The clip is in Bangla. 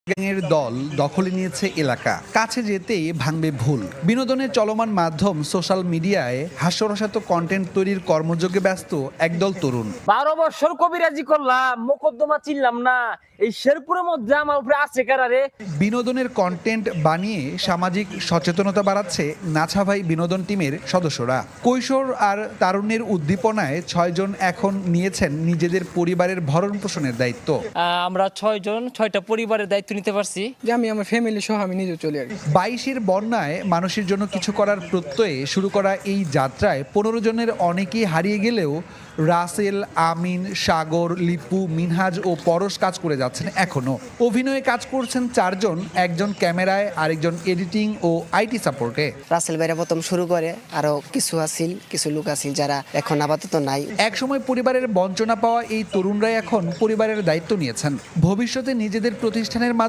গ্যাংয়ের দল দখলে নিয়েছে এলাকা, কাছে যেতেই ভাঙবে ভুল। বিনোদনের চলমান মাধ্যম সোশ্যাল মিডিয়ায় হাস্যরসাত্মক কন্টেন্ট তৈরির কর্মযোগে ব্যস্ত একদল তরুণ। 12 বছর কবিরাজি করলাম, মোকদ্দমা চিনলাম না, এই শেরপুরের মধ্যে আমার উপরে আছে কারারে। বিনোদনের কন্টেন্ট বানিয়ে সামাজিক সচেতনতা বাড়াচ্ছে নাছাভাই বিনোদন টিমের সদস্যরা। কৈশোর আর তারুণ্যের উদ্দীপনায় 6 জন এখন নিয়েছেন নিজেদের পরিবারের ভরণ পোষণের দায়িত্ব। আমরা 6 জন 6টা পরিবারের দায়িত্ব নিতে পারছি। যে আমি আমার ফ্যামিলি সহ আমি নিজে চলে আসি। 22-এর বন্যায় মানুষের জন্য কিছু করার প্রত্যয়ে শুরু করা এই যাত্রায় 15 জনের অনেকেই হারিয়ে গেলেও রাসেল, আমিন, সাগর, লিপু, মিনহাজ ও পরশ কাজ করে যাচ্ছেন এখনো। অভিনয়ে কাজ করছেন 4 জন, একজন ক্যামেরায়, আরেকজন এডিটিং ও আইটি সাপোর্টে। রাসেল ভাইরা প্রথম শুরু করে, আরো কিছু লোক আছিল যারা এখন আপাতত নাই। একসময় পরিবারের বঞ্চনা পাওয়া এই তরুণরাই এখন পরিবারের দায়িত্ব নিয়েছেন। ভবিষ্যতে নিজেদের প্রতিষ্ঠানের মাধ্যমে